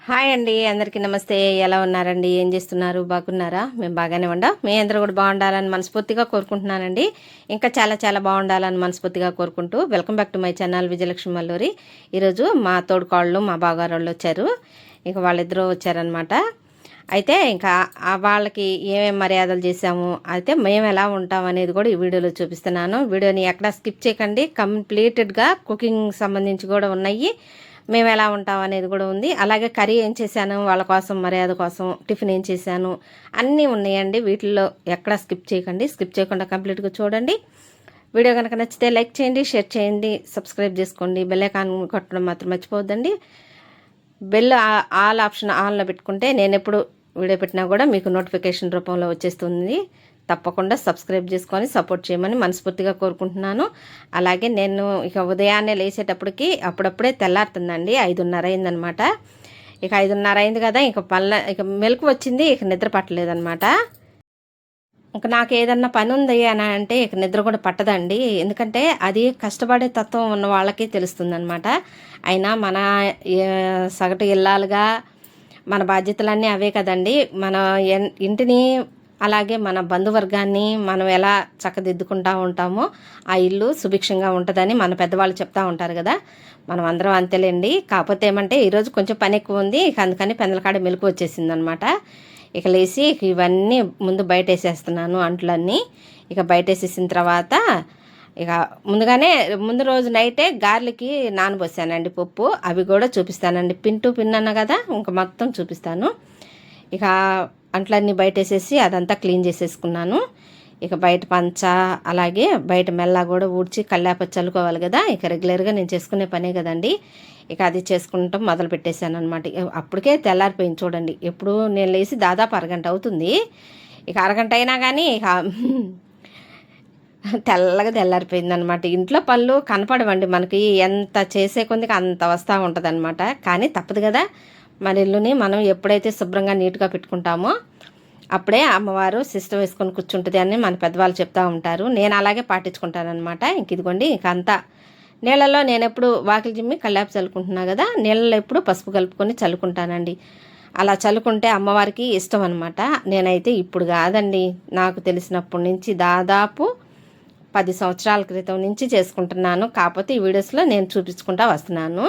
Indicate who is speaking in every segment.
Speaker 1: Hi అండి, అందరికీ నమస్తే. ఎలా ఉన్నారండి? ఏం చేస్తున్నారు? బాగున్నారా? మేము బాగానే ఉండం. మీ అందరూ కూడా బాగుండాలని మనస్ఫూర్తిగా కోరుకుంటున్నానండి. ఇంకా చాలా చాలా బాగుండాలని మనస్ఫూర్తిగా కోరుకుంటూ welcome back to my channel Vijayalakshmi Malluri. ఈరోజు మా తోడుకోళ్ళు మా బావగారు వచ్చారు. ఇంక వాళ్ళిద్దరూ వచ్చారనమాట. అయితే ఇంకా వాళ్ళకి ఏమేమి మర్యాదలు చేసాము, అయితే మేము ఎలా ఉంటాం అనేది కూడా ఈ వీడియోలో చూపిస్తున్నాను. వీడియోని ఎక్కడ స్కిప్ చేయకండి. కంప్లీటెడ్గా కుకింగ్ సంబంధించి కూడా ఉన్నాయి. మేము ఎలా ఉంటాం అనేది కూడా ఉంది. అలాగే కర్రీ ఏం చేశాను, వాళ్ళ కోసం మర్యాద కోసం టిఫిన్ ఏం చేశాను అన్నీ ఉన్నాయండి. వీటిల్లో ఎక్కడ స్కిప్ చేయకండి. స్కిప్ చేయకుండా కంప్లీట్గా చూడండి. వీడియో కనుక నచ్చితే లైక్ చేయండి, షేర్ చేయండి, సబ్స్క్రైబ్ చేసుకోండి. బెల్ ఐకాన్ కొట్టడం మాత్రం మర్చిపోవద్దండి. బెల్ ఆల్ ఆప్షన్ ఆన్లో పెట్టుకుంటే నేను ఎప్పుడు వీడియో పెట్టినా కూడా మీకు నోటిఫికేషన్ రూపంలో వచ్చేస్తుంది. తప్పకుండా సబ్స్క్రైబ్ చేసుకొని సపోర్ట్ చేయమని మనస్ఫూర్తిగా కోరుకుంటున్నాను. అలాగే నేను ఇక ఉదయాన్నే లేచేటప్పటికి అప్పుడప్పుడే తెల్లారుతుందండి. 5:30 అయిందనమాట. ఇక 5:30 అయింది కదా, ఇక మెలకు వచ్చింది. ఇక నిద్ర పట్టలేదనమాట. ఇంక నాకు ఏదన్నా పని ఉంది అని అంటే ఇక నిద్ర కూడా పట్టదండి. ఎందుకంటే అది కష్టపడే తత్వం ఉన్న వాళ్ళకే తెలుస్తుంది అనమాట. అయినా మన సగటు ఇల్లాలుగా మన బాధ్యతలన్నీ అవే కదండి. మన ఇంటిని అలాగే మన బంధువర్గాన్ని మనం ఎలా చక్కదిద్దుకుంటూ ఉంటామో ఆ ఇల్లు సుభిక్షంగా ఉంటుందని మన పెద్దవాళ్ళు చెప్తూ ఉంటారు కదా. మనం అందరం అంతేలేండి. కాకపోతే ఏమంటే ఈరోజు కొంచెం పని ఎక్కువ ఉంది. ఇక అందుకని పెందలకాడ మెలకు వచ్చేసింది అనమాట. ఇక లేచి ఇవన్నీ ముందు బయట వేసేస్తున్నాను, అంట్లన్నీ. ఇక బయట వేసేసిన తర్వాత ఇక ముందు రోజు నైటే గార్లకి నానబోసానండి పప్పు. అవి కూడా చూపిస్తానండి. పిన్ టు పిన్ అన్న కదా, ఇంకా మొత్తం చూపిస్తాను. ఇక అంట్లన్నీ బయట వేసేసి అదంతా క్లీన్ చేసేసుకున్నాను. ఇక బయట పంచ అలాగే బయట మెల్ల కూడా ఊడ్చి కల్లాప చల్లుకోవాలి కదా. ఇక రెగ్యులర్గా నేను చేసుకునే పనే కదండి. ఇక అది చేసుకుంటాం మొదలు పెట్టేశాను అనమాట. అప్పటికే తెల్లారిపోయింది చూడండి. ఎప్పుడు నేను లేచి దాదాపు అరగంట అవుతుంది. ఇక అరగంట అయినా కానీ ఇక తెల్లగా తెల్లారిపోయింది అనమాట. ఇంట్లో పళ్ళు కనపడవండి మనకి. ఎంత చేసే కొద్దికి అంత వస్తూ ఉంటుంది అనమాట. కానీ తప్పదు కదా, మన ఇల్లుని మనం ఎప్పుడైతే శుభ్రంగా నీట్గా పెట్టుకుంటామో అప్పుడే అమ్మవారు సిస్టమ్ వేసుకొని కూర్చుంటుంది అని మన పెద్దవాళ్ళు చెప్తూ ఉంటారు. నేను అలాగే పాటించుకుంటానమాట. ఇంక ఇదిగోండి, ఇంక అంతా నీళ్ళల్లో నేను ఎప్పుడు వాకిలి జిమ్మి కల్లాపు చల్లుకుంటున్నా కదా, నీళ్ళలో ఎప్పుడు పసుపు కలుపుకొని చల్లుకుంటానండి. అలా చల్లుకుంటే అమ్మవారికి ఇష్టం అనమాట. నేనైతే ఇప్పుడు కాదండి, నాకు తెలిసినప్పటి నుంచి దాదాపు 10 సంవత్సరాల క్రితం నుంచి చేసుకుంటున్నాను. కాకపోతే ఈ వీడియోస్లో నేను చూపించుకుంటూ వస్తున్నాను.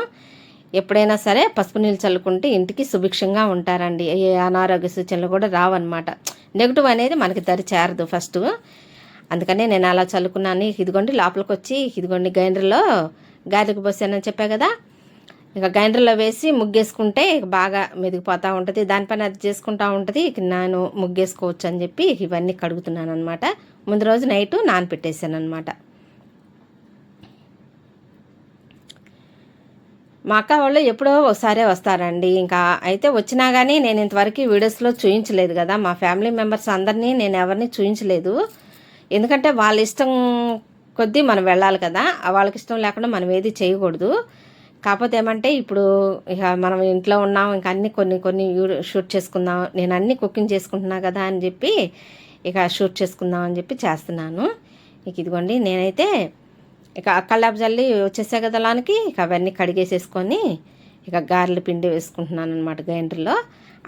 Speaker 1: ఎప్పుడైనా సరే పసుపు నీళ్ళు చల్లుకుంటే ఇంటికి సుభిక్షంగా ఉంటారండి. ఏ అనారోగ్య సూచనలు కూడా రావన్నమాట. నెగిటివ్ అనేది మనకి దరి చేరదు ఫస్ట్. అందుకనే నేను అలా చల్లుకున్నాను. ఇదిగోండి లోపలికి వచ్చి ఇదిగోండి గ్రైండర్లో గారెలకు పోసానని చెప్పా కదా. ఇక గ్రైండర్లో వేసి ముగ్గేసుకుంటే బాగా మెదిగిపోతూ ఉంటుంది. దానిపైన అది చేసుకుంటూ ఉంటుంది. ఇక నేను ముగ్గేసుకోవచ్చు అని చెప్పి ఇవన్నీ కడుగుతున్నాను అనమాట. ముందు రోజు నైటు నానపెట్టేసాను అనమాట. మా అక్క వాళ్ళు ఎప్పుడో ఒకసారే వస్తారండి. ఇంకా అయితే వచ్చినా కానీ నేను ఇంతవరకు వీడియోస్లో చూపించలేదు కదా. మా ఫ్యామిలీ మెంబర్స్ అందరినీ నేను ఎవరిని చూపించలేదు. ఎందుకంటే వాళ్ళ ఇష్టం కొద్దీ మనం వెళ్ళాలి కదా. వాళ్ళకి ఇష్టం లేకుండా మనం ఏది చేయకూడదు. కాకపోతే ఏమంటే ఇప్పుడు ఇక మనం ఇంట్లో ఉన్నాం, ఇంకా అన్నీ కొన్ని షూట్ చేసుకుందాం, నేను అన్నీ కుకింగ్ చేసుకుంటున్నా కదా అని చెప్పి ఇక షూట్ చేసుకుందాం అని చెప్పి చేస్తున్నాను. ఇక ఇదిగోండి నేనైతే ఇక కల్లాపు జల్లి వచ్చేసే కదా లానికి. ఇక అవన్నీ కడిగేసేసుకొని ఇక గారెల పిండి వేసుకుంటున్నాను అనమాట గ్రైండర్లో.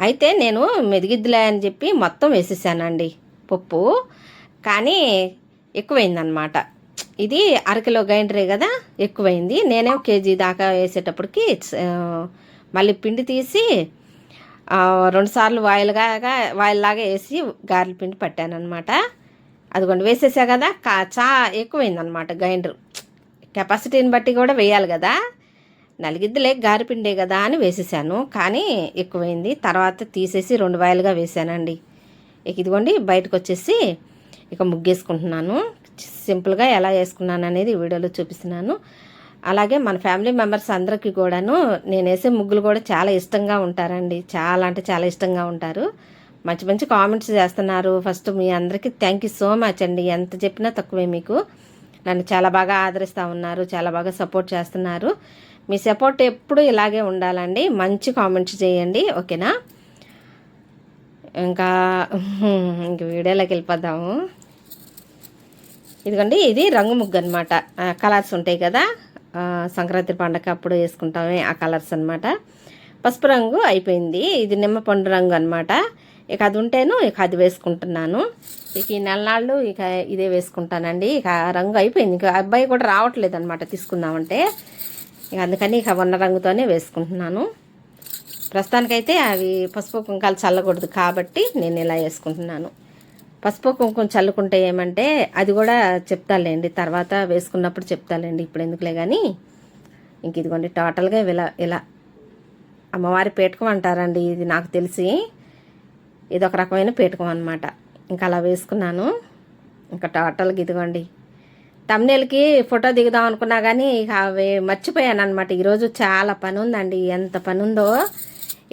Speaker 1: అయితే నేను మెదిగిద్దులే అని చెప్పి మొత్తం వేసేసానండి పప్పు. కానీ ఎక్కువైందనమాట. ఇది అరకిలో గ్రైండరే కదా, ఎక్కువైంది. నేనే కేజీ దాకా వేసేటప్పటికి మళ్ళీ పిండి తీసి 2 సార్లు వాయిల్లాగా వేసి గారెల పిండి పట్టానమాట. అదిగోండి వేసేసా కదా, ఎక్కువైందనమాట గ్రైండర్. కెపాసిటీని బట్టి కూడా వేయాలి కదా. నలిగిద్దులే గారెపిండే కదా అని వేసేసాను, కానీ ఎక్కువైంది. తర్వాత తీసేసి 2 వాయిలుగా వేసానండి. ఇక ఇదిగోండి బయటకు వచ్చేసి ఇక ముగ్గేసుకుంటున్నాను. సింపుల్గా ఎలా వేసుకున్నాను అనేది వీడియోలో చూపిస్తున్నాను. అలాగే మన ఫ్యామిలీ మెంబర్స్ అందరికీ కూడాను నేను వేసే ముగ్గులు కూడా చాలా ఇష్టంగా ఉంటారండి. చాలా అంటే చాలా ఇష్టంగా ఉంటారు. మంచి మంచి కామెంట్స్ చేస్తున్నారు. ఫస్ట్ మీ అందరికీ థ్యాంక్ యూ సో మచ్ అండి. ఎంత చెప్పినా తక్కువే. మీకు నన్ను చాలా బాగా ఆదరిస్తూ ఉన్నారు, చాలా బాగా సపోర్ట్ చేస్తున్నారు. మీ సపోర్ట్ ఎప్పుడు ఇలాగే ఉండాలండి. మంచి కామెంట్స్ చేయండి, ఓకేనా. ఇంక వీడియోలోకి వెళ్ళిపోదాము. ఇదిగోండి ఇది రంగు ముగ్గు అనమాట. కలర్స్ ఉంటాయి కదా, సంక్రాంతి పండగ అప్పుడు వేసుకుంటామే ఆ కలర్స్ అనమాట. పసుపు రంగు అయిపోయింది. ఇది నిమ్మపండు రంగు అనమాట. ఇక అది ఉంటేను ఇక అది వేసుకుంటున్నాను. ఇక ఈ నెలనాళ్ళు ఇక ఇదే వేసుకుంటానండి. ఇక రంగు అయిపోయింది. ఇక అబ్బాయి కూడా రావట్లేదు అనమాట తీసుకుందామంటే. ఇక అందుకని ఇక ఉన్న రంగుతోనే వేసుకుంటున్నాను. ప్రస్తుతానికైతే అవి పసుపు కుంకాలు చల్లకూడదు కాబట్టి నేను ఇలా వేసుకుంటున్నాను. పసుపు కుంకుమ చల్లుకుంటే ఏమంటే అది కూడా చెప్తాలేండి, తర్వాత వేసుకున్నప్పుడు చెప్తాలేండి, ఇప్పుడు ఎందుకులే కానీ. ఇంక ఇదిగోండి టోటల్గా ఇలా అమ్మవారి పేటకం అంటారండి ఇది, నాకు తెలిసి ఇది ఒక రకమైన పేటకం అనమాట. ఇంకా అలా వేసుకున్నాను. ఇంకా టోటల్గా ఇదిగోండి తమ్నేల్కి ఫోటో దిగుదాం అనుకున్నా కానీ ఇక అవి మర్చిపోయాను అనమాట. ఈరోజు చాలా పని ఉందండి, ఎంత పని ఉందో.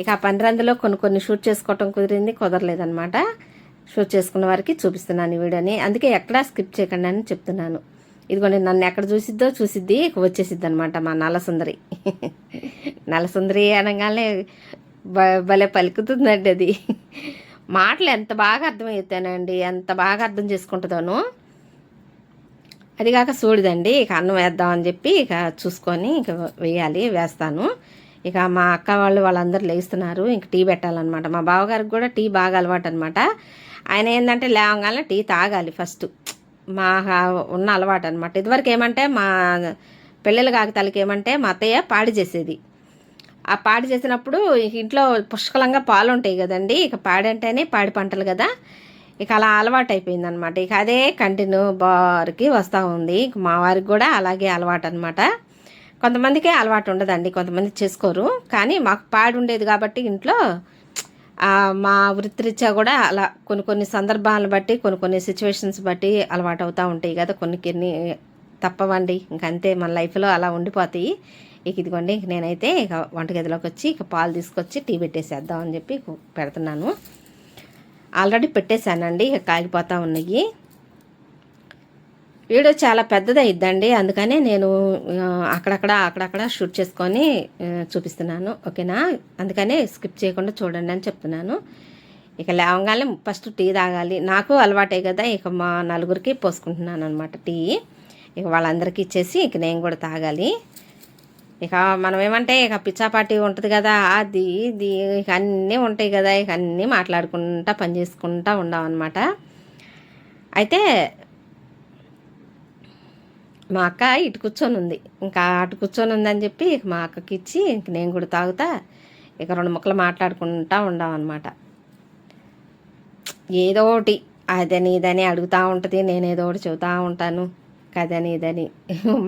Speaker 1: ఇక ఆ పనిరందులో కొన్ని షూట్ చేసుకోవటం కుదరలేదనమాట. షూట్ చేసుకున్న వారికి చూపిస్తున్నాను ఈ వీడియోని, అందుకే ఎక్కడా స్కిప్ చేయకండి అని చెప్తున్నాను. ఇదిగోండి నన్ను ఎక్కడ చూసిద్ది ఇక వచ్చేసిద్ది అనమాట మా నల్లసుందరి. నల్లసుందరి అనగానే భలే పలుకుతుందండి అది. మాటలు ఎంత బాగా అర్థమవుతానండి, ఎంత బాగా అర్థం చేసుకుంటుందోను. అదిగాక చూడదండి ఇక అన్నం వేద్దామని చెప్పి ఇక చూసుకొని ఇక వేస్తాను. ఇక మా అక్క వాళ్ళందరూ లేస్తున్నారు. ఇంక టీ పెట్టాలన్నమాట. మా బావగారికి కూడా టీ బాగా అలవాటు అనమాట. ఆయన ఏంటంటే లేవగానే టీ తాగాలి ఫస్ట్, మా ఉన్న అలవాటు అనమాట. ఇదివరకు ఏమంటే మా పిల్లల కాకతాలకి ఏమంటే మా అత్తయ్య పాడి చేసేది. ఆ పాడి చేసినప్పుడు ఇంట్లో పుష్కలంగా పాలు ఉంటాయి కదండి. ఇక పాడి అంటేనే పాడి పంటలు కదా, ఇక అలా అలవాటు అయిపోయింది అనమాట. ఇక అదే కంటిన్యూ బారికి వస్తూ ఉంది. ఇక మా వారికి కూడా అలాగే అలవాటు అనమాట. కొంతమందికే అలవాటు ఉండదండి, కొంతమంది చేసుకోరు. కానీ మాకు పాడి ఉండేది కాబట్టి ఇంట్లో మా వృత్తిరీత్యా కూడా అలా కొన్ని సందర్భాలను బట్టి కొన్ని సిచ్యువేషన్స్ బట్టి అలవాటు అవుతూ ఉంటాయి కదా, కొన్ని తప్పవండి. ఇంకంతే మన లైఫ్లో అలా ఉండిపోతాయి. ఇక ఇదిగోండి నేనైతే ఇక వంటగదిలోకి వచ్చి ఇక పాలు తీసుకొచ్చి టీ పెట్టేసేద్దామని చెప్పి పెడుతున్నాను. ఆల్రెడీ పెట్టేశానండి, ఇక కాగిపోతూ ఉన్నాయి. వీడియో చాలా పెద్దదైద్దండి, అందుకనే నేను అక్కడక్కడ షూట్ చేసుకొని చూపిస్తున్నాను, ఓకేనా. అందుకనే స్కిప్ చేయకుండా చూడండి అని చెప్తున్నాను. ఇక లేవగానే ఫస్ట్ టీ తాగాలి, నాకు అలవాటే కదా. ఇక మా నలుగురికి పోసుకుంటున్నాను అనమాట టీ. ఇక వాళ్ళందరికీ ఇచ్చేసి ఇక నేను కూడా తాగాలి. ఇక మనం ఏమంటే ఇక పిచ్చాపాటి ఉంటుంది కదా, అది ఇది ఇక అన్నీ ఉంటాయి కదా, ఇక అన్నీ మాట్లాడుకుంటా పని చేసుకుంటా ఉండామన్నమాట. అయితే మా అక్క ఇటు కూర్చొని ఉంది, ఇంకా అటు కూర్చొని ఉందని చెప్పి ఇక మా అక్కకి ఇచ్చి ఇంక నేను కూడా తాగుతా ఇక 2 ముక్కలు మాట్లాడుకుంటా ఉండామన్నమాట. ఏదో ఒకటి అదని ఇదని అడుగుతూ ఉంటుంది, నేను ఏదో ఒకటి చెబుతూ ఉంటాను, కదని ఇదని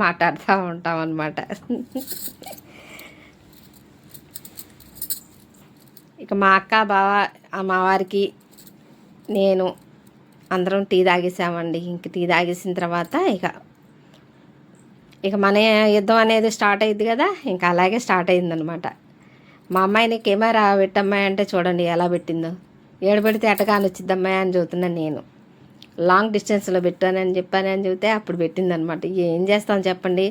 Speaker 1: మాట్లాడుతూ ఉంటాం అన్నమాట. ఇక మా అక్క బావ మా వారికి నేను అందరం టీ తాగేసామండి. ఇంక టీ తాగేసిన తర్వాత ఇక మన యుద్ధం అనేది స్టార్ట్ అయ్యింది కదా, ఇంకా అలాగే స్టార్ట్ అయిందనమాట. మా అమ్మాయిని కెమెరా పెట్టమ్మాయి అంటే చూడండి ఎలా పెట్టిందో, ఏడు పెడితే ఎటగాని వచ్చిద్దమ్మాయి అని చెబుతున్నాను నేను. లాంగ్ డిస్టెన్స్లో పెట్టానని చెప్పానని చెబితే అప్పుడు పెట్టిందనమాట. ఏం చేస్తాం చెప్పండి,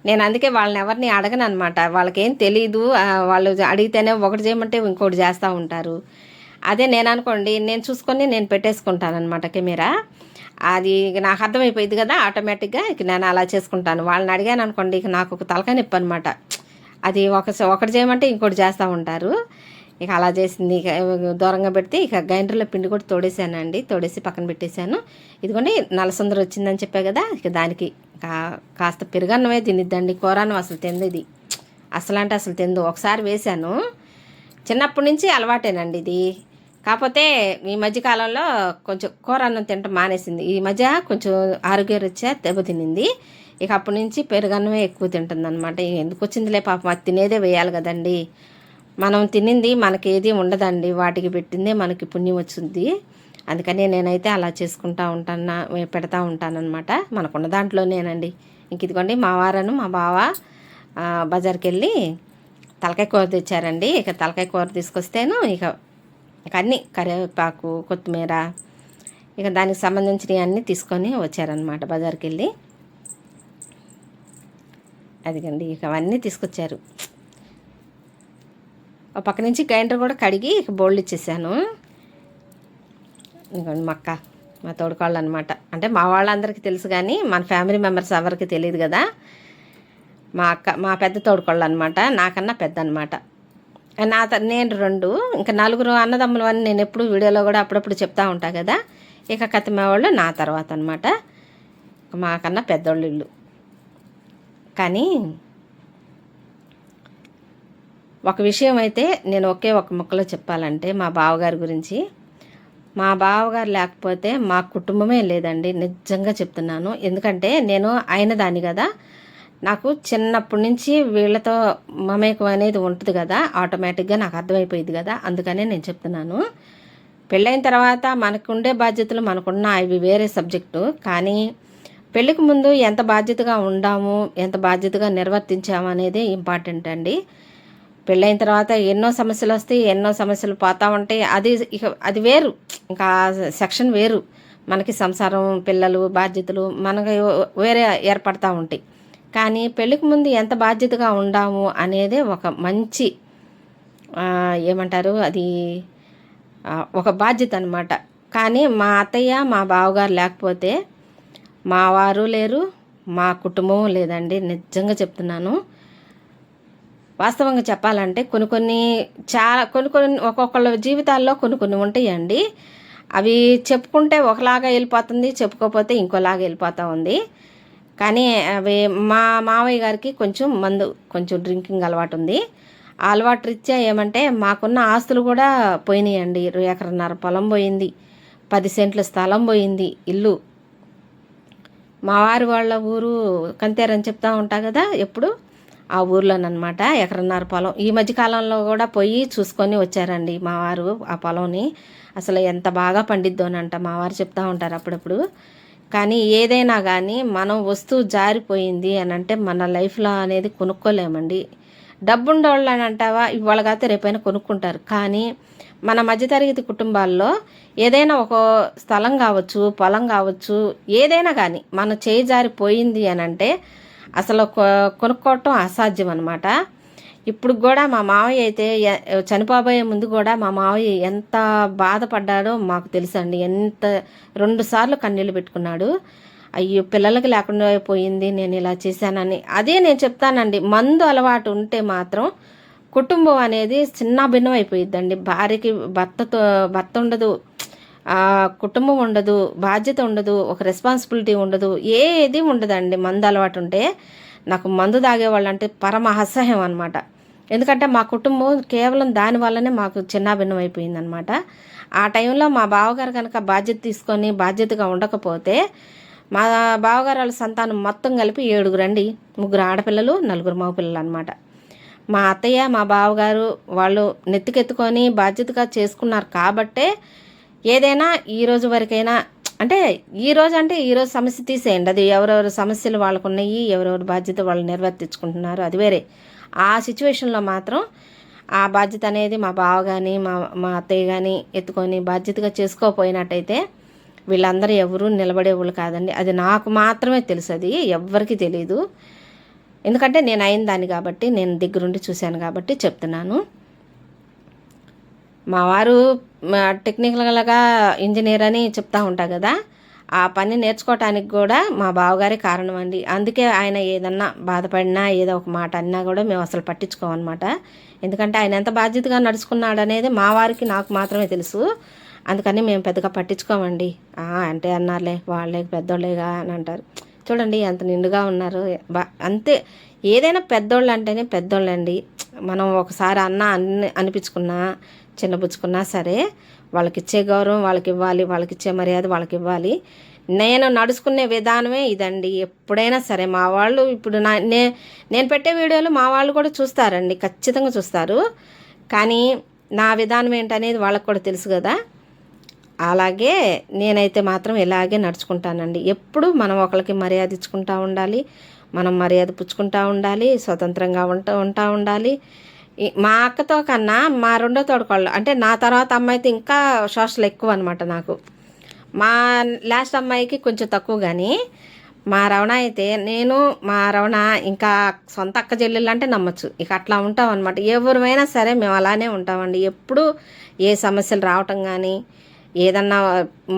Speaker 1: నేను అందుకే వాళ్ళని ఎవరిని అడగను అనమాట. వాళ్ళకేం తెలీదు, వాళ్ళు అడిగితేనే ఒకటి చేయమంటే ఇంకోటి చేస్తూ ఉంటారు. అదే నేను అనుకోండి, నేను చూసుకొని నేను పెట్టేసుకుంటానమాట కెమెరా. అది నాకు అర్థమైపోయింది కదా, ఆటోమేటిక్గా ఇక నేను అలా చేసుకుంటాను. వాళ్ళని అడిగాను అనుకోండి, ఇక నాకు ఒక తలకాయ నొప్పి అనమాట. అది ఒకటి చేయమంటే ఇంకోటి చేస్తూ ఉంటారు. ఇక అలా చేసింది. ఇక దూరంగా పెడితే ఇక గ్రైండర్లో పిండి కూడా తోడేసానండి, తోడేసి పక్కన పెట్టేశాను. ఇదిగోండి నల్లసుందరి వచ్చిందని చెప్పా కదా, ఇక దానికి కాస్త పెరుగన్నమే తినిద్దండి, కూరన్నం అసలు తింది ఇది, అసలు అంటే అసలు తిందు. ఒకసారి వేశాను, చిన్నప్పటి నుంచి అలవాటేనండి ఇది. కాకపోతే ఈ మధ్యకాలంలో కొంచెం కూర అన్నం తినటం మానేసింది. ఈ మధ్య కొంచెం ఆరోగ్యరీత్యా దెబ్బతినింది. ఇక అప్పటి నుంచి పెరుగన్నమే ఎక్కువ తింటుంది అనమాట. ఎందుకు వచ్చిందిలే పాపం, అది తినేదే వేయాలి కదండి. మనం తినింది మనకేది ఉండదండి, వాటికి పెట్టిందే మనకి పుణ్యం వచ్చింది. అందుకని నేనైతే అలా చేసుకుంటూ పెడతా ఉంటానన్నమాట, మనకున్న దాంట్లోనేనండి. ఇంక ఇదిగోండి మా వారను మా బావ బజార్కి వెళ్ళి తలకాయ కూర తెచ్చారండి. ఇక తలకాయ కూర తీసుకొస్తేను ఇక అన్నీ కరివేపాకు, కొత్తిమీర, ఇక దానికి సంబంధించినవి అన్నీ తీసుకొని వచ్చారనమాట బజార్కి వెళ్ళి. అదిగండి ఇక అవన్నీ తీసుకొచ్చారు. ఒక పక్క నుంచి గ్రైండర్ కూడా కడిగి ఇక బౌళ్ళు ఇచ్చేసాను. ఇంకోండి మా తోడుకోళ్ళు అనమాట. అంటే మా వాళ్ళందరికీ తెలుసు కానీ మన ఫ్యామిలీ మెంబర్స్ ఎవరికి తెలియదు కదా. మా పెద్ద తోడుకోళ్ళు అనమాట, నాకన్నా పెద్ద అనమాట. నేను 2, ఇంకా నలుగురు అన్నదమ్ములు అని నేను ఎప్పుడు వీడియోలో కూడా అప్పుడప్పుడు చెప్తా ఉంటా కదా. ఇక కతిమ వాళ్ళు నా తర్వాత అనమాట, మాకన్నా పెద్దోళ్ళు ఇల్లు. కానీ ఒక విషయం అయితే నేను ఒక ముక్కలో చెప్పాలంటే మా బావగారి గురించి. మా బావగారు లేకపోతే మా కుటుంబమే లేదండి, నిజంగా చెప్తున్నాను. ఎందుకంటే నేను అయిన దాన్ని కదా, నాకు చిన్నప్పటి నుంచి వీళ్ళతో మమేకం అనేది ఉంటుంది కదా, ఆటోమేటిక్గా నాకు అర్థమైపోయింది కదా, అందుకనే నేను చెప్తున్నాను. పెళ్ళైన తర్వాత మనకుండే బాధ్యతలు మనకున్న అవి వేరే సబ్జెక్టు. కానీ పెళ్ళికి ముందు ఎంత బాధ్యతగా ఉండాము, ఎంత బాధ్యతగా నిర్వర్తించాము అనేది ఇంపార్టెంట్ అండి. పెళ్ళైన తర్వాత ఎన్నో సమస్యలు వస్తాయి, ఎన్నో సమస్యలు పోతూ ఉంటాయి. అది వేరు, ఇంకా సెక్షన్ వేరు. మనకి సంసారం, పిల్లలు, బాధ్యతలు మనకి వేరే ఏర్పడతా ఉంటాయి. కానీ పెళ్ళికి ముందు ఎంత బాధ్యతగా ఉండాము అనేది ఒక మంచి ఏమంటారు, అది ఒక బాధ్యత అనమాట. కానీ మా అత్తయ్య మా బావగారు లేకపోతే మా వారు లేరు, మా కుటుంబం లేదండి, నిజంగా చెప్తున్నాను. వాస్తవంగా చెప్పాలంటే కొన్ని ఒక్కొక్కళ్ళ జీవితాల్లో కొన్ని ఉంటాయండి. అవి చెప్పుకుంటే ఒకలాగా వెళ్ళిపోతుంది, చెప్పుకోకపోతే ఇంకోలాగా వెళ్ళిపోతూ ఉంది. కానీ అవి మా మావయ్య గారికి కొంచెం డ్రింకింగ్ అలవాటు ఉంది. ఆ అలవాటు రీత్యా ఏమంటే మాకున్న ఆస్తులు కూడా పోయినాయండి. 1.5 ఎకరాల పొలం పోయింది, 10 సెంట్ల స్థలం పోయింది, ఇల్లు. మా వారి వాళ్ళ ఊరు కంతేరని చెప్తా ఉంటా కదా ఎప్పుడు, ఆ ఊర్లోనమాట 1.5 ఎకరాల పొలం. ఈ మధ్యకాలంలో కూడా పోయి చూసుకొని వచ్చారండి మా వారు ఆ పొలంని. అసలు ఎంత బాగా పండిద్దోనంట మా వారు చెప్తా ఉంటారు అప్పుడప్పుడు. కానీ ఏదైనా కానీ మనం వస్తువు జారిపోయింది అని అంటే మన లైఫ్లో అనేది కొనుక్కోలేమండి. డబ్బుండోళ్ళు అని అంటావా, ఇవాళ కాకపోతే రేపైనా కొనుక్కుంటారు. కానీ మన మధ్యతరగతి కుటుంబాల్లో ఏదైనా ఒక స్థలం కావచ్చు, పొలం కావచ్చు, ఏదైనా కానీ మన చేయి జారిపోయింది అని అంటే అసలు కొనుక్కోవటం అసాధ్యం అనమాట. ఇప్పుడు కూడా మా మావయ్య అయితే చనిపోబోయే ముందు కూడా మా మావయ్య ఎంత బాధపడ్డాడో మాకు తెలుసండి. 2 సార్లు కన్నీళ్ళు పెట్టుకున్నాడు. అయ్యో పిల్లలకి లేకుండా పోయింది, నేను ఇలా చేశానని. అదే నేను చెప్తానండి, మందు అలవాటు ఉంటే మాత్రం కుటుంబం అనేది చిన్న భిన్నం అయిపోయిద్దండి. భార్యకి భర్త ఉండదు, కుటుంబం ఉండదు, బాధ్యత ఉండదు, ఒక రెస్పాన్సిబిలిటీ ఉండదు, ఏది ఉండదండి మందు అలవాటు ఉంటే. నాకు మందు తాగేవాళ్ళు అంటే పరమ అసహ్యం అనమాట. ఎందుకంటే మా కుటుంబం కేవలం దానివల్లనే మాకు చిన్నాభిన్నం అయిపోయిందనమాట. ఆ టైంలో మా బావగారు కనుక బాధ్యత తీసుకొని బాధ్యతగా ఉండకపోతే మా బావగారు వాళ్ళ సంతానం మొత్తం కలిపి 7 అండి. 3 ఆడపిల్లలు, 4 మగపిల్లలు అనమాట. మా అత్తయ్య మా బావగారు వాళ్ళు నెత్తికెత్తుకొని బాధ్యతగా చేసుకున్నారు కాబట్టే ఏదైనా ఈరోజు వరకైనా, అంటే ఈరోజు సమస్య తీసేయండి, అది ఎవరెవరు సమస్యలు వాళ్ళకు ఉన్నాయి, ఎవరెవరు బాధ్యత వాళ్ళు నిర్వర్తించుకుంటున్నారు, అది వేరే. ఆ సిచ్యువేషన్లో మాత్రం ఆ బాధ్యత అనేది మా బావ కానీ మా అత్తయ్య కానీ ఎత్తుకొని బాధ్యతగా చేసుకోకపోయినట్టయితే వీళ్ళందరూ ఎవరు నిలబడేవాళ్ళు కాదండి. అది నాకు మాత్రమే తెలుసు, అది ఎవ్వరికీ తెలియదు. ఎందుకంటే నేను అయిన దాన్ని కాబట్టి, నేను దగ్గరుండి చూశాను కాబట్టి చెప్తున్నాను. మా వారు టెక్నికల్గా ఇంజనీర్ అని చెప్తా ఉంటా కదా, ఆ పని నేర్చుకోవటానికి కూడా మా బావగారే కారణం అండి. అందుకే ఆయన ఏదన్నా బాధపడినా ఏదో ఒక మాట అన్నా కూడా మేము అసలు పట్టించుకోమన్నమాట. ఎందుకంటే ఆయన ఎంత బాధ్యతగా నడుచుకున్నాడు అనేది మా వారికి నాకు మాత్రమే తెలుసు. అందుకని మేము పెద్దగా పట్టించుకోమండి. అంటే అన్నారులే, వాళ్ళే పెద్దోళ్ళేగా అని అంటారు. చూడండి ఎంత నిండుగా ఉన్నారు. అంతే, ఏదైనా పెద్దోళ్ళు అంటేనే పెద్దోళ్ళండి. మనం ఒకసారి అనిపించుకున్నా చిన్నపుచ్చుకున్నా సరే వాళ్ళకి ఇచ్చే గౌరవం వాళ్ళకి ఇవ్వాలి, వాళ్ళకి ఇచ్చే మర్యాద వాళ్ళకి ఇవ్వాలి. నేను నడుచుకునే విధానమే ఇదండి. ఎప్పుడైనా సరే మా వాళ్ళు ఇప్పుడు నేను పెట్టే వీడియోలు మా వాళ్ళు కూడా చూస్తారండి, ఖచ్చితంగా చూస్తారు. కానీ నా విధానం ఏంటనేది వాళ్ళకు కూడా తెలుసు కదా. అలాగే నేనైతే మాత్రం ఇలాగే నడుచుకుంటానండి. ఎప్పుడు మనం ఒకరికి మర్యాద ఇచ్చుకుంటూ ఉండాలి, మనం మర్యాద పుచ్చుకుంటూ ఉండాలి, స్వతంత్రంగా ఉంటా ఉండాలి. మా అక్కతో కన్నా మా 2వ తోడుకోళ్ళు, అంటే నా తర్వాత అమ్మాయితో ఇంకా సోషల్ ఎక్కువ అనమాట నాకు. మా లాస్ట్ అమ్మాయికి కొంచెం తక్కువ. కానీ మా రవణ అయితే మా రవణ ఇంకా సొంత అక్క చెల్లెళ్ళు అంటే నమ్మచ్చు. ఇక అట్లా ఉంటాం అనమాట. ఎవరైనా సరే మేము అలానే ఉంటామండి. ఎప్పుడు ఏ సమస్యలు రావటం కానీ, ఏదన్నా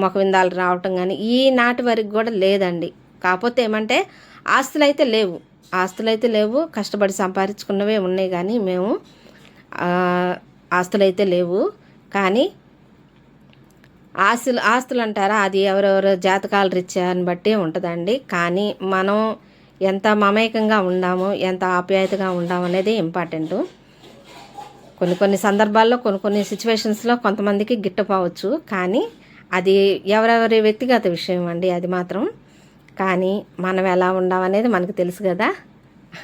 Speaker 1: మొఖవిందాలు రావటం కానీ ఈనాటి వరకు కూడా లేదండి. కాకపోతే ఏమంటే ఆస్తులు అయితే లేవు, కష్టపడి సంపాదించుకున్నవే ఉన్నాయి. కానీ మేము ఆస్తులు అయితే లేవు. కానీ ఆస్తులు అంటారా, అది ఎవరెవరు జాతకాల రీత్యాన్ని బట్టి ఉంటుందండి. కానీ మనం ఎంత మమేకంగా ఉండాము, ఎంత ఆప్యాయతగా ఉండాము అనేది ఇంపార్టెంటు. కొన్ని సందర్భాల్లో కొన్ని సిచ్యువేషన్స్లో కొంతమందికి గిట్టపోవచ్చు. కానీ అది ఎవరెవరి వ్యక్తిగత విషయం అండి అది మాత్రం. కానీ మనం ఎలా ఉండామనేది మనకు తెలుసు కదా.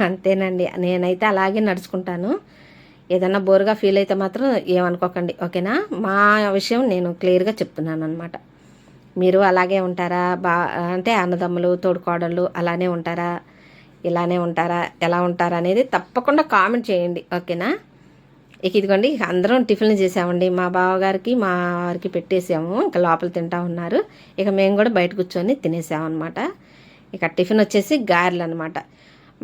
Speaker 1: అంతేనండి, నేనైతే అలాగే నడుచుకుంటాను. ఏదన్నా బోరుగా ఫీల్ అయితే మాత్రం ఏమనుకోకండి, ఓకేనా? మా విషయం నేను క్లియర్గా చెప్తున్నాను అనమాట. మీరు అలాగే ఉంటారా? అంటే అన్నదమ్ములు తోడుకోడళ్ళు అలానే ఉంటారా, ఇలానే ఉంటారా, ఎలా ఉంటారా అనేది తప్పకుండా కామెంట్ చేయండి, ఓకేనా? ఇక ఇదిగోండి, అందరం టిఫిన్లు చేసామండి. మా బావగారికి మా వారికి పెట్టేసాము, ఇంకా లోపల తింటా ఉన్నారు. ఇక మేము కూడా బయట కూర్చొని తినేసామన్నమాట. ఇక టిఫిన్ వచ్చేసి గారెలు అనమాట.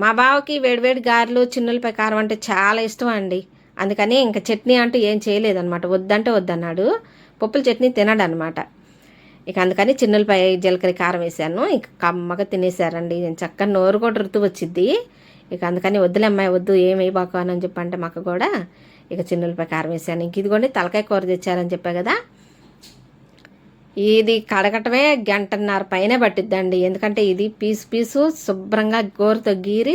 Speaker 1: మా బావకి వేడివేడి గారెలు చిన్నులపై కారం అంటే చాలా ఇష్టం అండి. అందుకని ఇంకా చట్నీ అంటూ ఏం చేయలేదన్నమాట. వద్దంటే వద్దన్నాడు. పప్పుల చట్నీ తినడనమాట. ఇక అందుకని చిన్నులపై జీలకర్ర కారం వేసాను. ఇక కమ్మగా తినేసారండి. నేను చక్కగా నోరు కూడా రుతు వచ్చిద్ది. ఇక అందుకని వద్దులే అమ్మాయి, వద్దు ఏమి బాకు అని చెప్పంటే మాకు కూడా ఇక చిన్నులపై కారం వేసాను. ఇంక ఇదిగోండి తలకాయ కూర తెచ్చారని చెప్పా కదా, ఇది కడగటమే 1.5 గంట పైనే పట్టిద్దండి. ఎందుకంటే ఇది పీసు శుభ్రంగా గోరుతో గీరి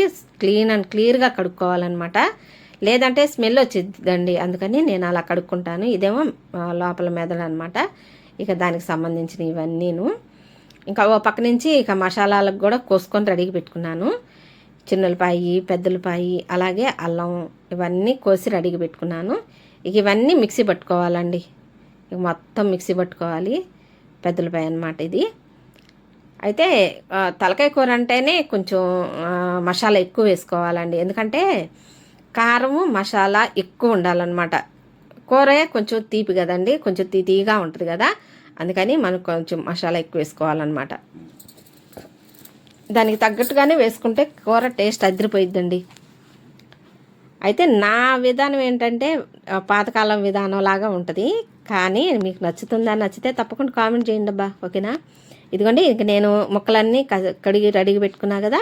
Speaker 1: క్లియర్గా కడుక్కోవాలన్నమాట. లేదంటే స్మెల్ వచ్చిద్దండి. అందుకని నేను అలా కడుక్కుంటాను. ఇదేమో లోపల మెదడు అనమాట. ఇక దానికి సంబంధించిన ఇవన్నీను. ఇంకా ఓ పక్క నుంచి ఇక మసాలాలకు కూడా కోసుకొని రెడీగా పెట్టుకున్నాను. చిన్నులపాయి, పెద్దలపాయి, అలాగే అల్లం ఇవన్నీ కోసి రెడీగా పెట్టుకున్నాను. ఇక ఇవన్నీ మిక్సీ పట్టుకోవాలండి. ఇక మొత్తం మిక్సీ పట్టుకోవాలి. పెద్దలపాయ అన్నమాట ఇది. అయితే తలకాయ కూర అంటేనే కొంచెం మసాలా ఎక్కువ వేసుకోవాలండి. ఎందుకంటే కారము మసాలా ఎక్కువ ఉండాలన్నమాట. కూర కొంచెం తీపి కదండి, కొంచెం తీగా ఉంటుంది కదా. అందుకని మనం కొంచెం మసాలా ఎక్కువ వేసుకోవాలన్నమాట. దానికి తగ్గట్టుగానే వేసుకుంటే కూర టేస్ట్ అదిరిపోయిద్దండి. అయితే నా విధానం ఏంటంటే పాతకాలం విధానం లాగా ఉంటుంది. కానీ మీకు నచ్చుతుందా? నచ్చితే తప్పకుండా కామెంట్ చేయండి అబ్బా, ఓకేనా? ఇదిగోండి, ఇంక నేను ముక్కలన్నీ కడిగి రెడీగా పెట్టుకున్నా కదా.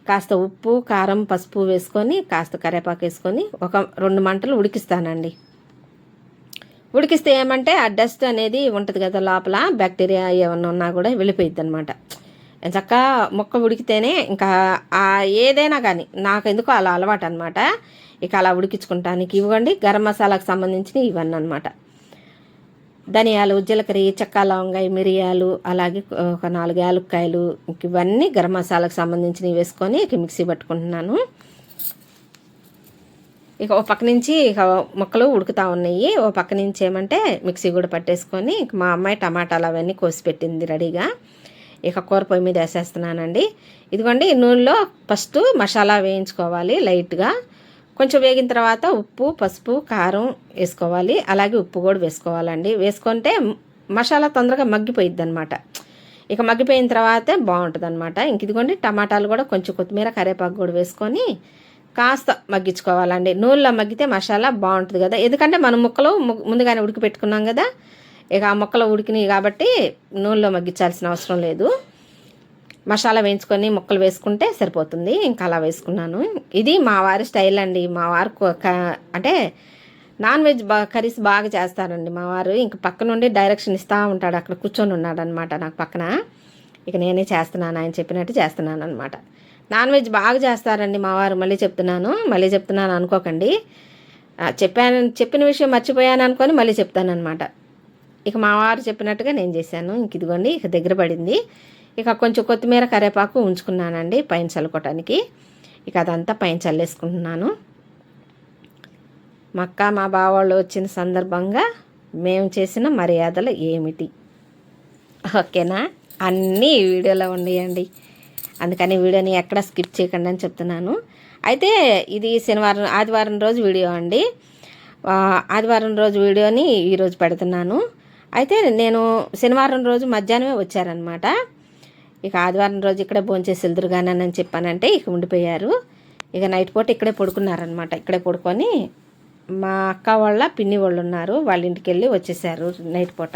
Speaker 1: కాస్త ఉప్పు, కారం, పసుపు వేసుకొని కాస్త కరివేపాకు వేసుకొని ఒక 2 మంటలు ఉడికిస్తానండి. ఉడికిస్తే ఏమంటే ఆ డస్ట్ అనేది ఉంటుంది కదా లోపల, బ్యాక్టీరియా ఏమన్నా ఉన్నా కూడా వెళ్ళిపోయిద్ది అనమాట. చక్కగా ముక్క ఉడికితేనే ఇంకా ఏదైనా కానీ నాకు ఎందుకో అలా అలవాటు అనమాట. ఇక అలా ఉడికించుకుంటానికి ఇవ్వండి. గరం మసాలాకు సంబంధించినవి ఇవన్నీ అనమాట. ధనియాలు, జీలకర్ర, చెక్క, లవంగాయ, మిరియాలు, అలాగే ఒక 4 యాలక్కాయలు, ఇవన్నీ గరం మసాలాకు సంబంధించినవి వేసుకొని ఇక మిక్సీ పట్టుకుంటున్నాను. ఇక ఓ పక్క నుంచి ఇక ముక్కలు ఉడుకుతూ ఉన్నాయి. ఓ పక్క నుంచి ఏమంటే మిక్సీ కూడా పట్టేసుకొని ఇక మా అమ్మాయి టమాటాలు అవన్నీ కోసి పెట్టింది రెడీగా. ఇక కూర పొయ్యి మీద వేసేస్తున్నానండి. ఇదిగోండి, నూనెలో ఫస్ట్ మసాలా వేయించుకోవాలి లైట్గా. కొంచెం వేగిన తర్వాత ఉప్పు, పసుపు, కారం వేసుకోవాలి. అలాగే ఉప్పు కూడా వేసుకోవాలండి. వేసుకుంటే మసాలా తొందరగా మగ్గిపోయిద్ది అనమాట. ఇక మగ్గిపోయిన తర్వాతే బాగుంటుంది అనమాట. ఇంక ఇదిగోండి, టమాటాలు కూడా కొంచెం కొత్తిమీర, కరివేపాకు కూడా వేసుకొని కాస్త మగ్గించుకోవాలండి. నూనెలో మగ్గితే మసాలా బాగుంటుంది కదా. ఎందుకంటే మనం ముక్కలు ముందుగానే ఉడికి పెట్టుకున్నాం కదా. ఇక ఆ ముక్కలు ఉడికినాయి కాబట్టి నూనెలో మగ్గించాల్సిన అవసరం లేదు. మసాలా వేయించుకొని ముక్కలు వేసుకుంటే సరిపోతుంది. ఇంకా అలా వేసుకున్నాను. ఇది మా వారి స్టైల్ అండి. మా వారు అంటే నాన్ వెజ్ కర్రీస్ బాగా చేస్తారండి మా వారు. ఇంక పక్క నుండి డైరెక్షన్ ఇస్తూ ఉంటాడు. అక్కడ కూర్చొని ఉన్నాడు అనమాట నాకు పక్కన. ఇక నేనే చేస్తున్నాను, ఆయన చెప్పినట్టు చేస్తున్నాను అనమాట. నాన్ వెజ్ బాగా చేస్తారండి మా వారు. మళ్ళీ చెప్తున్నాను అనుకోకండి. చెప్పిన విషయం మర్చిపోయాను అనుకొని మళ్ళీ చెప్తాను అనమాట. ఇక మా వారు చెప్పినట్టుగా నేను చేశాను. ఇంక ఇదిగోండి, ఇక దగ్గర పడింది. ఇక కొంచెం కొత్తిమీర, కరివేపాకు ఉంచుకున్నానండి పైన చల్లుకోవటానికి. ఇక అదంతా పైన చల్లేసుకుంటున్నాను. మా అక్క, మా బావాళ్ళు వచ్చిన సందర్భంగా మేము చేసిన మర్యాదలు ఏమిటి, ఓకేనా? అన్నీ ఈ వీడియోలో ఉన్నాయండి. అందుకని వీడియోని ఎక్కడ స్కిప్ చేయకండి అని చెప్తున్నాను. అయితే ఇది ఆదివారం రోజు వీడియో అండి. ఆదివారం రోజు వీడియోని ఈరోజు పెడుతున్నాను. అయితే నేను శనివారం రోజు మధ్యాహ్నమే వచ్చారనమాట. ఇక ఆదివారం రోజు ఇక్కడే భోంచేసి వెళ్దురుగానని చెప్పానంటే ఇక ఉండిపోయారు. ఇక నైట్ పూట ఇక్కడే పడుకున్నారనమాట. ఇక్కడే పడుకొని మా అక్క వాళ్ళ పిన్ని వాళ్ళు ఉన్నారు, వాళ్ళ ఇంటికి వెళ్ళి వచ్చేసారు నైట్ పూట.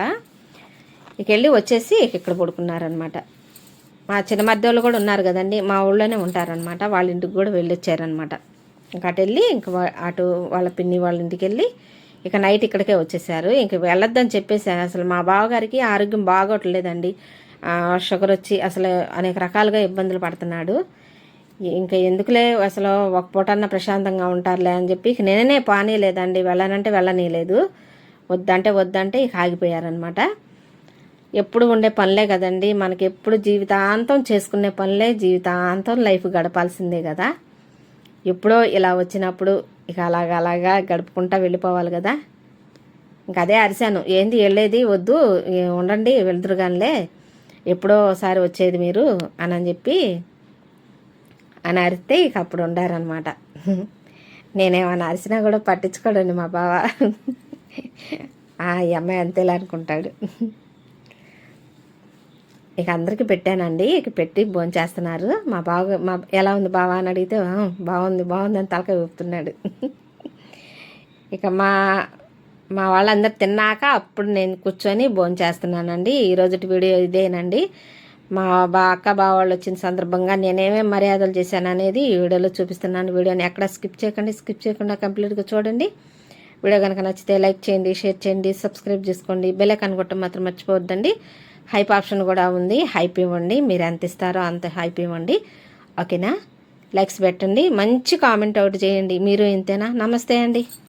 Speaker 1: ఇక వెళ్ళి వచ్చేసి ఇక్కడ పడుకున్నారనమాట. మా చిన్న మధ్య వాళ్ళు కూడా ఉన్నారు కదండి, మా ఊళ్ళోనే ఉంటారనమాట. వాళ్ళ ఇంటికి కూడా వెళ్ళొచ్చారనమాట. ఇంకా అటు వెళ్ళి ఇంకా అటు వాళ్ళ పిన్ని వాళ్ళ ఇంటికి వెళ్ళి ఇక నైట్ ఇక్కడికే వచ్చేసారు. ఇంక వెళ్ళొద్దని చెప్పేసాను. అసలు మా బావగారికి ఆరోగ్యం బాగోట్లేదండి. షుగర్ వచ్చి అసలు అనేక రకాలుగా ఇబ్బందులు పడుతున్నాడు. ఇంకా ఎందుకులే అసలు ఒక పూటన్నా ప్రశాంతంగా ఉంటారులే అని చెప్పి ఇక నేనే పానీయలేదండి. వెళ్ళనంటే వెళ్ళనీయలేదు. వద్దంటే ఇక ఆగిపోయారనమాట. ఎప్పుడు ఉండే పనులే కదండి, మనకి ఎప్పుడు జీవితాంతం చేసుకునే పనులే, జీవితాంతం లైఫ్ గడపాల్సిందే కదా. ఎప్పుడో ఇలా వచ్చినప్పుడు ఇక అలాగా గడుపుకుంటా వెళ్ళిపోవాలి కదా. ఇంక అదే అరిశాను, ఏంది వెళ్ళేది, వద్దు ఉండండి వెళ్తురు కానిలే, ఎప్పుడో ఒకసారి వచ్చేది మీరు అని చెప్పి అని అరిస్తే ఇక అప్పుడు ఉండారనమాట. నేనేమన్నా అరిసినా కూడా పట్టించుకోడండి మా బావ. ఈ అమ్మాయి అంతేలా అనుకుంటాడు. ఇక అందరికీ పెట్టానండి. ఇక పెట్టి భోంచేస్తున్నారు. మా ఎలా ఉంది బావ అని అడిగితే బాగుంది అని తలకాయ ఊపుతున్నాడు. ఇక మా వాళ్ళందరూ తిన్నాక అప్పుడు నేను కూర్చొని భోంచేస్తున్నానండి. ఈరోజు వీడియో ఇదేనండి. మా అక్క బావ వాళ్ళు వచ్చిన సందర్భంగా నేనేమేమి మర్యాదలు చేశాను అనేది ఈ వీడియోలో చూపిస్తున్నాను. వీడియోని ఎక్కడ స్కిప్ చేయకుండా కంప్లీట్గా చూడండి. వీడియో కనుక నచ్చితే లైక్ చేయండి, షేర్ చేయండి, సబ్స్క్రైబ్ చేసుకోండి. బెల్ ఐకాన్ కొట్టడం మాత్రం మర్చిపోవద్దండి. హైప్ ఆప్షన్ కూడా ఉంది, హైప్ ఇవ్వండి. మీరు ఎంత ఇస్తారో అంత హైప్ ఇవ్వండి, ఓకేనా. లైక్స్ పెట్టండి, మంచి కామెంట్ అవుట్ చేయండి. మీరు ఇంతేనా. నమస్తే అండి.